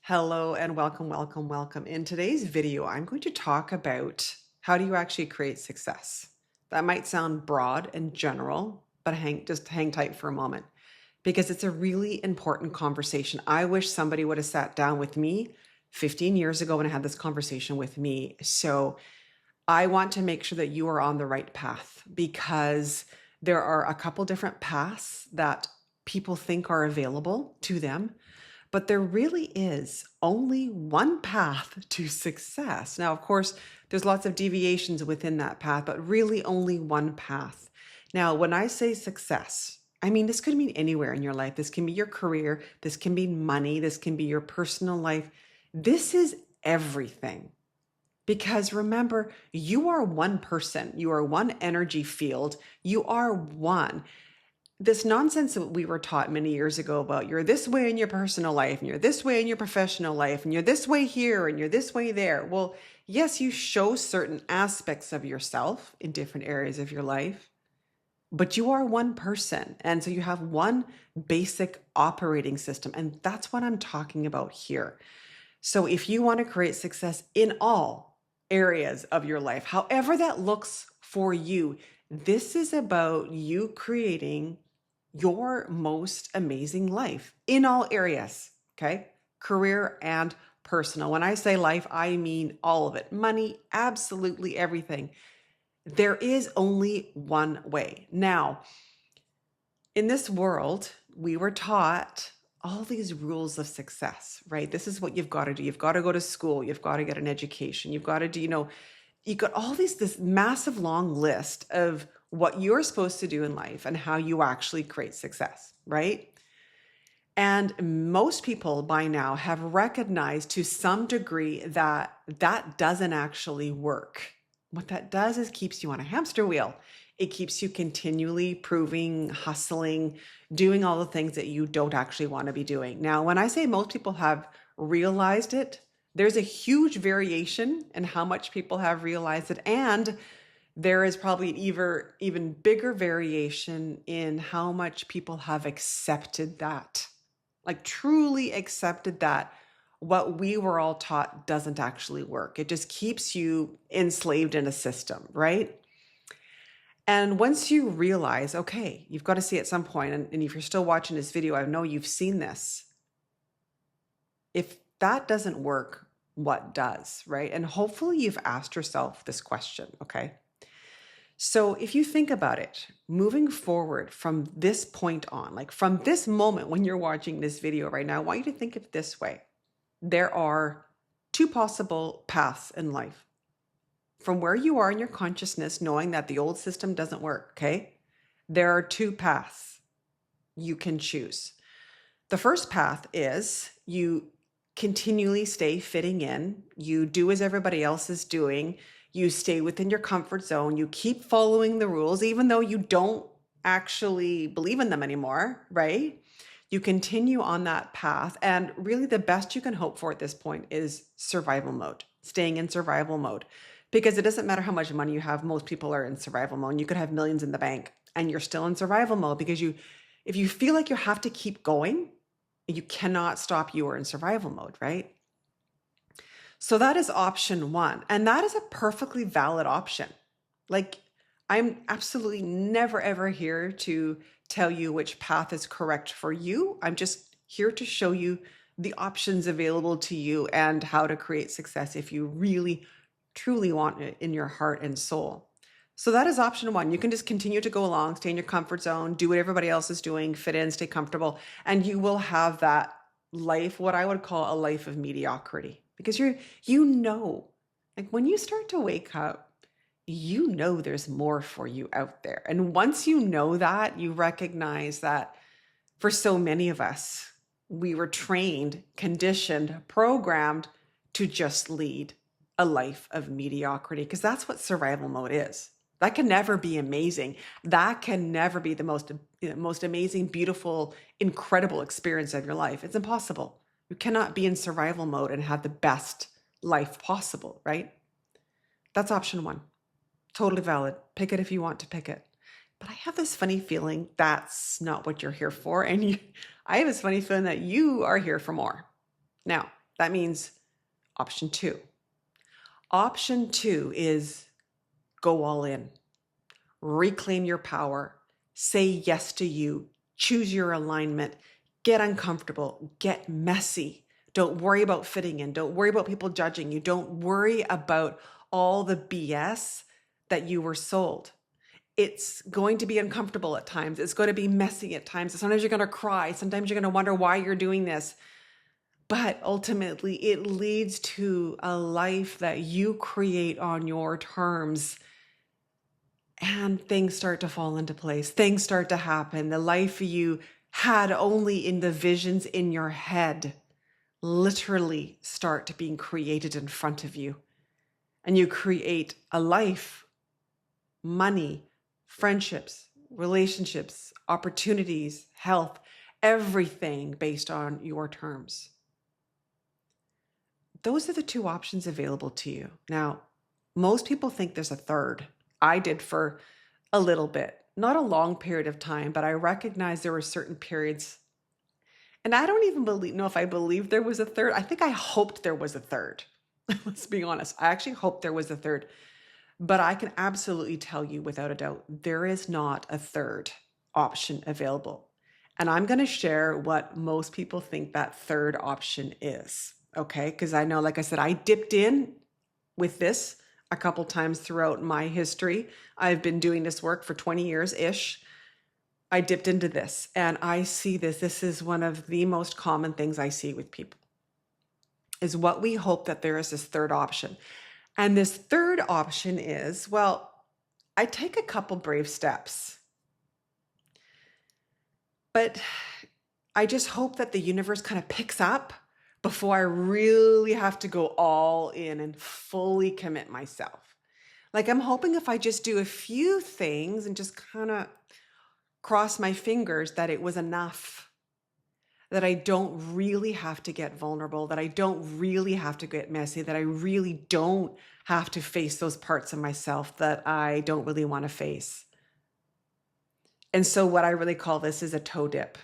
Hello and welcome, welcome, welcome. In today's video, I'm going to talk about how do you actually create success. That might sound broad and general, but just hang tight for a moment because it's a really important conversation. I wish somebody would have sat down with me 15 years ago when I had this conversation with me. So I want to make sure that you are on the right path because there are a couple different paths that people think are available to them, but there really is only one path to success. Now, of course, there's lots of deviations within that path, but really only one path. Now, when I say success, I mean, this could mean anywhere in your life. This can be your career. This can be money. This can be your personal life. This is everything. Because remember, you are one person. You are one energy field. You are one. This nonsense that we were taught many years ago about you're this way in your personal life and you're this way in your professional life and you're this way here and you're this way there. Well, yes, you show certain aspects of yourself in different areas of your life, but you are one person. And so you have one basic operating system. And that's what I'm talking about here. So if you want to create success in all areas of your life, however that looks for you, this is about you creating your most amazing life in all areas, okay? Career and personal. When I say life, I mean all of it. Money, absolutely everything. There is only one way. Now, in this world, we were taught all these rules of success, right? This is what you've got to do. You've got to go to school. You've got to get an education. You've got to do, you got all this massive long list of what you're supposed to do in life and how you actually create success, right? And most people by now have recognized to some degree that that doesn't actually work. What that does is keeps you on a hamster wheel. It keeps you continually proving, hustling, doing all the things that you don't actually want to be doing. Now, when I say most people have realized it, there's a huge variation in how much people have realized it. And there is probably an even bigger variation in how much people have accepted that, like truly accepted that what we were all taught doesn't actually work. It just keeps you enslaved in a system, right? And once you realize, okay, you've got to see at some point, and if you're still watching this video, I know you've seen this. If that doesn't work, what does, right? And hopefully you've asked yourself this question, okay? So if you think about it, moving forward from this point on, like from this moment when you're watching this video right now, I want you to think of it this way. There are two possible paths in life. From where you are in your consciousness, knowing that the old system doesn't work, okay? There are two paths you can choose. The first path is you continually stay fitting in. You do as everybody else is doing. You stay within your comfort zone. You keep following the rules, even though you don't actually believe in them anymore, right? You continue on that path. And really the best you can hope for at this point is survival mode, staying in survival mode. Because it doesn't matter how much money you have. Most people are in survival mode. You could have millions in the bank and you're still in survival mode because if you feel like you have to keep going, you cannot stop, you are in survival mode, right? So that is option one. And that is a perfectly valid option. Like, I'm absolutely never, ever here to tell you which path is correct for you. I'm just here to show you the options available to you and how to create success if you really, truly want it in your heart and soul. So that is option one. You can just continue to go along, stay in your comfort zone, do what everybody else is doing, fit in, stay comfortable, and you will have that life, what I would call a life of mediocrity. Because like when you start to wake up, there's more for you out there. And once you know that, you recognize that for so many of us, we were trained, conditioned, programmed to just lead a life of mediocrity, because that's what survival mode is. That can never be amazing. That can never be the most amazing, beautiful, incredible experience of your life. It's impossible. You cannot be in survival mode and have the best life possible, right? That's option one. Totally valid. Pick it if you want to pick it. But I have this funny feeling that's not what you're here for. And I have this funny feeling that you are here for more. Now, That means option two. Option two is go all in, reclaim your power, say yes to you, choose your alignment, get uncomfortable, get messy. Don't worry about fitting in. Don't worry about people judging you. Don't worry about all the BS that you were sold. It's going to be uncomfortable at times. It's going to be messy at times. Sometimes you're going to cry. Sometimes you're going to wonder why you're doing this. But ultimately, it leads to a life that you create on your terms. And things start to fall into place. Things start to happen. The life you had only in the visions in your head literally start to being created in front of you. And you create a life, money, friendships, relationships, opportunities, health, everything based on your terms. Those are the two options available to you. Now, most people think there's a third. I did for a little bit, not a long period of time, but I recognized there were certain periods. And I don't even know if I believed there was a third. I think I hoped there was a third. Let's be honest. I actually hoped there was a third. But I can absolutely tell you without a doubt, there is not a third option available. And I'm going to share what most people think that third option is. Okay? Because I know, like I said, I dipped in with this a couple times throughout my history. I've been doing this work for 20 years-ish. I dipped into this and I see this. This is one of the most common things I see with people is what we hope that there is this third option. And this third option is, well, I take a couple brave steps, but I just hope that the universe kind of picks up before I really have to go all in and fully commit myself. Like I'm hoping if I just do a few things and just kind of cross my fingers that it was enough, that I don't really have to get vulnerable, that I don't really have to get messy, that I really don't have to face those parts of myself that I don't really want to face. And so what I really call this is a toe dip.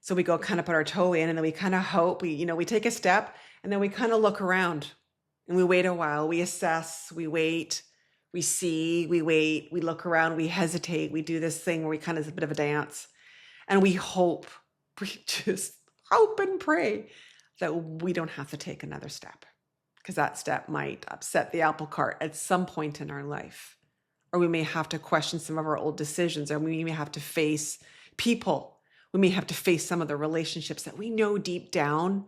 So we go kind of put our toe in and then we kind of hope, we take a step and then we kind of look around and we wait a while, we assess, we wait, we see, we wait, we look around, we hesitate, we do this thing where we kind of, it's a bit of a dance and we hope, we just hope and pray that we don't have to take another step because that step might upset the apple cart at some point in our life. Or we may have to question some of our old decisions, or we may have to face people. We may have to face some of the relationships that we know deep down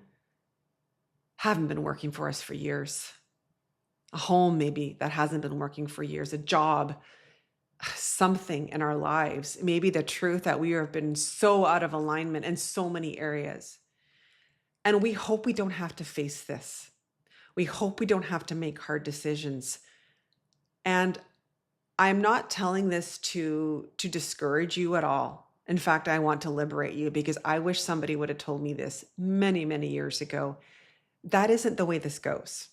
haven't been working for us for years. A home maybe that hasn't been working for years, a job, something in our lives, maybe the truth that we have been so out of alignment in so many areas. And we hope we don't have to face this. We hope we don't have to make hard decisions. And I'm not telling this to discourage you at all. In fact, I want to liberate you because I wish somebody would have told me this many, many years ago. That isn't the way this goes.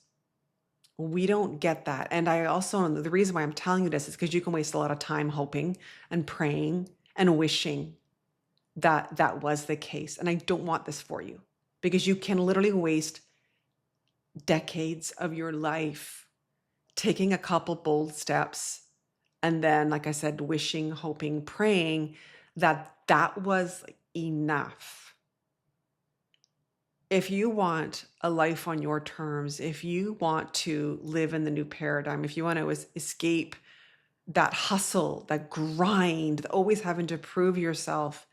We don't get that. And I also, the reason why I'm telling you this is because you can waste a lot of time hoping and praying and wishing that that was the case. And I don't want this for you because you can literally waste decades of your life taking a couple bold steps and then, like I said, wishing, hoping, praying that was enough. If you want a life on your terms, if you want to live in the new paradigm, if you want to escape that hustle, that grind, always having to prove yourself,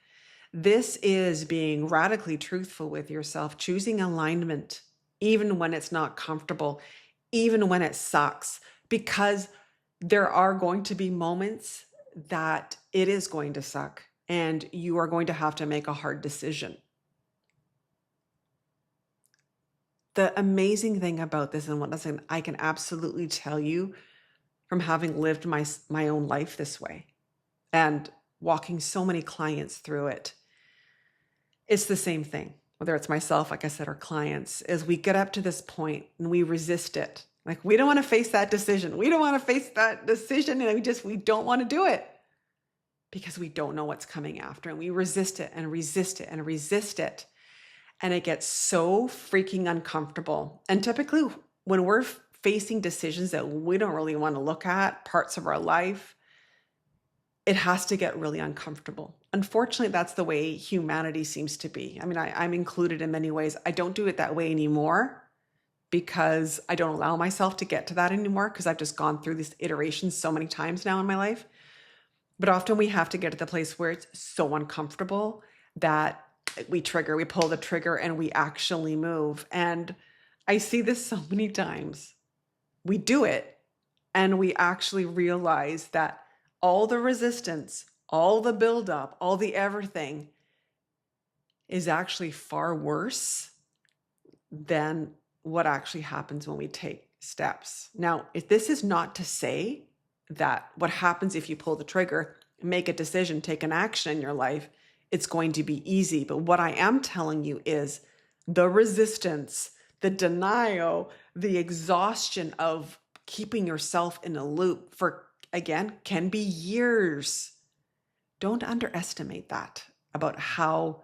this is being radically truthful with yourself, choosing alignment, even when it's not comfortable, even when it sucks, because there are going to be moments that it is going to suck and you are going to have to make a hard decision. The amazing thing about this, and what I can absolutely tell you from having lived my own life this way and walking so many clients through it, it's the same thing. Whether it's myself, like I said, or clients, is we get up to this point and we resist it. Like we don't want to face that decision. We don't want to face that decision, and we don't want to do it because we don't know what's coming after, and we resist it and resist it and resist it. and it gets so freaking uncomfortable. And typically, when we're facing decisions that we don't really want to look at, parts of our life, it has to get really uncomfortable. Unfortunately, that's the way humanity seems to be. I mean, I'm included in many ways. I don't do it that way anymore because I don't allow myself to get to that anymore because I've just gone through these iterations so many times now in my life. But often we have to get to the place where it's so uncomfortable that we pull the trigger, and we actually move. And I see this so many times. We do it, and we actually realize that all the resistance, all the buildup, all the everything is actually far worse than what actually happens when we take steps. Now, if this is not to say that what happens if you pull the trigger, make a decision, take an action in your life, it's going to be easy. But what I am telling you is the resistance, the denial, the exhaustion of keeping yourself in a loop for, again, can be years. Don't underestimate that about how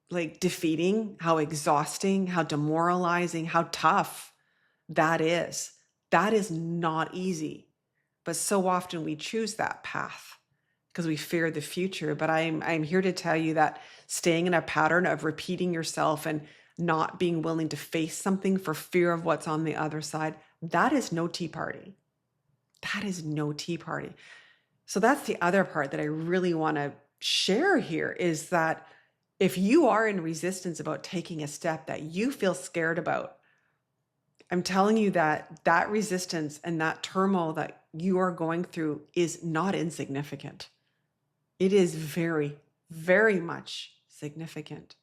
defeating, how exhausting, how demoralizing, how tough that is. That is not easy. But so often we choose that path because we fear the future. But I'm here to tell you that staying in a pattern of repeating yourself and not being willing to face something for fear of what's on the other side, that is no tea party. That is no tea party. So that's the other part that I really want to share here is that if you are in resistance about taking a step that you feel scared about, I'm telling you that that resistance and that turmoil that you are going through is not insignificant. It is very, very much significant.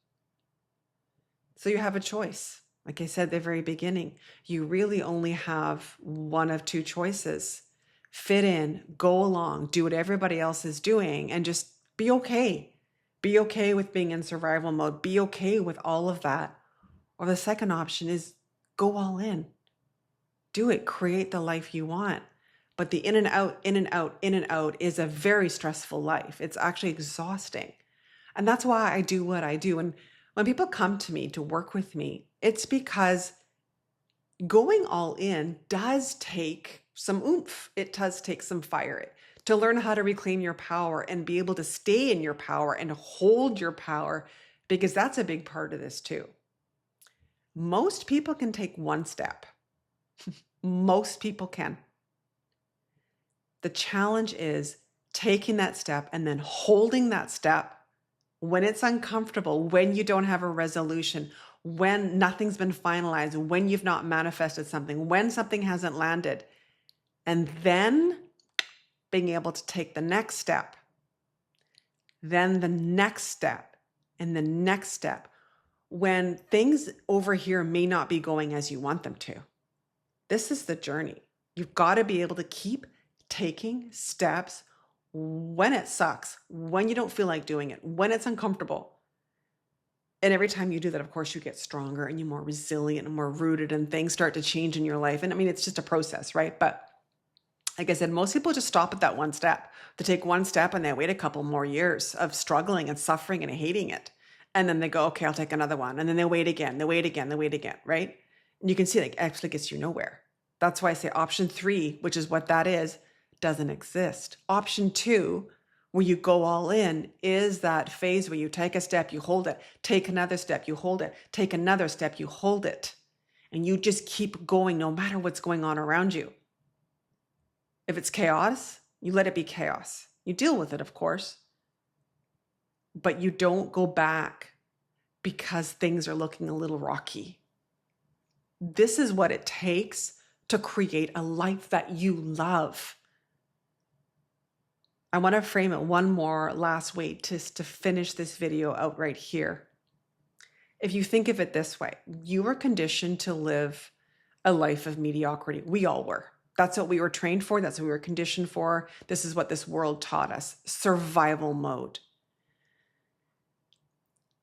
So you have a choice. Like I said at the very beginning, you really only have one of two choices. Fit in, go along, do what everybody else is doing, and just be okay. Be okay with being in survival mode. Be okay with all of that. Or the second option is go all in. Do it. Create the life you want. But the in and out, in and out, in and out is a very stressful life. It's actually exhausting. And that's why I do what I do. And when people come to me to work with me, it's because going all in does take some oomph. It does take some fire. To learn how to reclaim your power and be able to stay in your power and hold your power, because that's a big part of this too. Most people can take one step. Most people can. The challenge is taking that step and then holding that step when it's uncomfortable, when you don't have a resolution, when nothing's been finalized, when you've not manifested something, when something hasn't landed, and then being able to take the next step, then the next step, and the next step, when things over here may not be going as you want them to. This is the journey. You've got to be able to keep taking steps when it sucks, when you don't feel like doing it, when it's uncomfortable. And every time you do that, of course, you get stronger and you're more resilient and more rooted, and things start to change in your life. And I mean, it's just a process, right? But like I said, most people just stop at that one step. They take one step and they wait a couple more years of struggling and suffering and hating it. And then they go, okay, I'll take another one. And then they wait again, right? And you can see it actually gets you nowhere. That's why I say option 3, which is what that is, doesn't exist. Option 2, where you go all in, is that phase where you take a step, you hold it, take another step, you hold it, take another step, you hold it. And you just keep going no matter what's going on around you. If it's chaos, you let it be chaos. You deal with it, of course, but you don't go back because things are looking a little rocky. This is what it takes to create a life that you love. I want to frame it one more last way to finish this video out right here. If you think of it this way, you were conditioned to live a life of mediocrity. We all were. That's what we were trained for. That's what we were conditioned for. This is what this world taught us. Survival mode.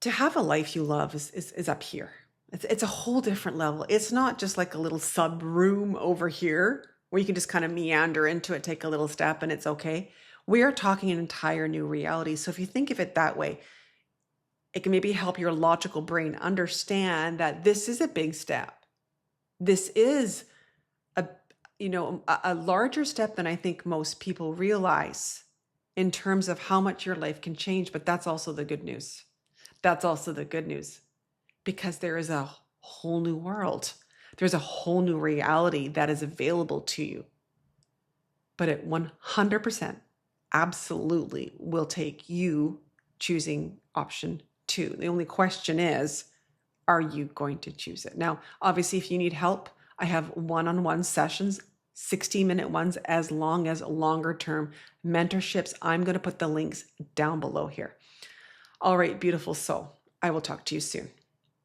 To have a life you love is up here. It's a whole different level. It's not just like a little sub room over here where you can just kind of meander into it, take a little step, and it's okay. We are talking an entire new reality. So if you think of it that way, It can maybe help your logical brain understand that this is a big step. This is a, a larger step than I think most people realize in terms of how much your life can change. But that's also the good news. That's also the good news, because there is a whole new world. There's a whole new reality that is available to you. But it 100% absolutely will take you choosing option 2. The only question is, are you going to choose it? Now, obviously, if you need help, I have one-on-one sessions, 60-minute ones, as long as longer term mentorships. I'm going to put the links down below here. All right, beautiful soul. I will talk to you soon.